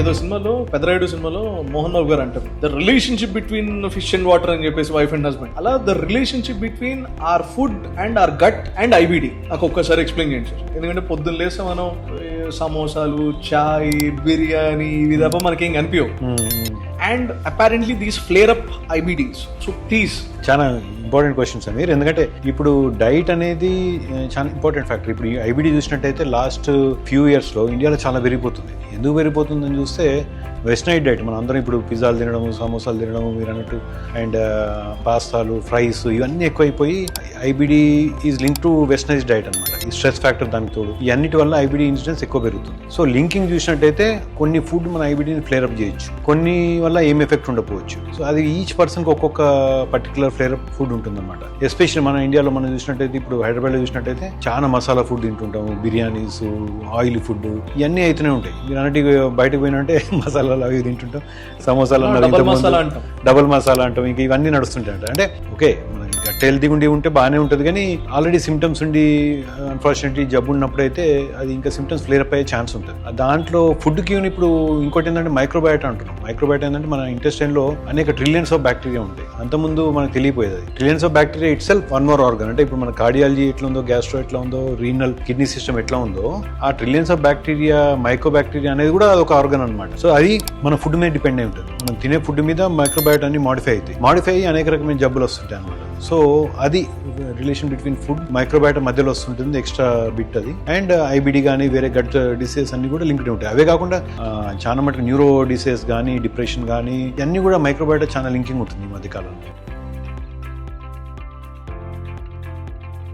ఏదో సినిమాలో పెద్దరాయుడు సినిమాలో మోహన్ రావు గారు అంటారు the relationship between fish and water అని చెప్పేసి వైఫ్ అండ్ హస్బెండ్. అలా the relationship between our food and our gut and IBD నాకు ఒక్కసారి ఎక్స్ప్లెయిన్ చేయండి సార్. ఎందుకంటే పొద్దున్న లేస్తే మనం సమోసాలు, చాయ్, బిర్యానీ ఇవి తప్ప మనకేం కనిపించవు. And apparently these flare up IBDs. So please, చాలా ఇంపార్టెంట్ క్వశ్చన్ సార్ మీరు. ఎందుకంటే ఇప్పుడు డైట్ అనేది చాలా ఇంపార్టెంట్ ఫ్యాక్టర్. ఇప్పుడు ఈ ఐబిడి చూసినట్టయితే లాస్ట్ ఫ్యూ ఇయర్స్లో ఇండియాలో చాలా పెరిగిపోతుంది. ఎందుకు పెరిగిపోతుందని చూస్తే వెస్టర్నైజ్ డైట్, మనం అందరం ఇప్పుడు పిజ్జాలు తినడము, సమోసాలు తినడము మీరు అన్నట్టు, అండ్ పాస్తాలు, ఫ్రైస్ ఇవన్నీ ఎక్కువైపోయి IBD is link to westernise diet అనమాట. ఈ స్ట్రెస్ ఫ్యాక్టర్ దానికి తోడు ఈ అన్నిటి వల్ల ఐబిడి ఇన్సిడెన్స్ ఎక్కువ పెరుగుతుంది. సో లింకింగ్ చూసినట్టయితే కొన్ని ఫుడ్ మన ఐబిడిని ఫ్లేర్ అప్ చేయొచ్చు, కొన్ని వల్ల ఏం ఎఫెక్ట్ ఉండకపోవచ్చు. సో అది ఈచ్ పర్సన్కి ఒక్కొక్క పర్టికులర్ ఫ్లేర్ అప్ ఫుడ్ ఉంటుందన్నమాట. ఎస్పెషల్లీ మన ఇండియాలో మనం చూసినట్టయితే, ఇప్పుడు హైదరాబాద్లో చూసినట్టయితే చాలా మసాలా ఫుడ్ తింటుంటాము, బిర్యానీస్, ఆయిల్ ఫుడ్ ఇవన్నీ అయితేనే ఉంటాయి. మీరు అన్నట్టు బయటకు పోయినంటే మసాలా అవి తింటుంటాం, సమోసాలు డబుల్ మసాలా అంటాం, ఇంకా ఇవన్నీ నడుస్తుంటాయి. అంటే ఓకే గట్టి హెల్తీగా ఉంటే బాగానే ఉంటుంది, కానీ ఆల్రెడీ సిమ్టమ్స్ ఉండి అన్ఫార్చునేట్లీ జబ్బు ఉన్నప్పుడైతే అది ఇంకా సిమ్టమ్స్ ఫ్లేర్ అప్ అయ్యే ఛాన్స్ ఉంటుంది. దాంట్లో ఫుడ్కి ఇప్పుడు ఇంకోటి ఏంటంటే మైక్రోబయోటా అంటున్నాం. మైక్రోబయోటా ఏంటంటే మన ఇంటెస్టైన్లో అనేక ట్రిలియన్స్ ఆఫ్ బ్యాక్టీరియా ఉంటాయి. అంతకుముందు మనకు తెలియపోయేది. Trillions of bacteria itself one more organ. అంటే ఇప్పుడు మన కార్డియాలజీ ఎట్లా ఉందో, గ్యాస్ట్రో ఎట్లా ఉందో, రీనల్, కిడ్నీ సిస్టమ్ ఎట్లా ఉందో, ఆ trillions of bacteria, micro bacteria అనేది కూడా అదొక ఆర్గన్ అనమాట. సో అది మన ఫుడ్ మీద డిపెండ్ అయి ఉంటుంది. మనం తినే ఫుడ్ మీద మైక్రోబయోటా అన్ని మాడిఫై అయ్యి అనేక రకమైన జబ్బులు వస్తుంటాయి అనమాట. సో అది రిలేషన్ బిట్వీన్ ఫుడ్, మైక్రోబయోటా మధ్యలో వస్తుంటుంది ఎక్స్ట్రా బిట్ అది. అండ్ ఐబిడి కానీ వేరే గట్ డిసీజెస్ అన్ని కూడా లింక్డ్ ఉంటాయి. అవే కాకుండా చాలా మటుకు న్యూరో డిసీజెస్ కానీ, డిప్రెషన్ కానీ ఇవన్నీ కూడా మైక్రోబయోటా చాలా లింకింగ్ ఉంటుంది ఈ మధ్య కాలంలో.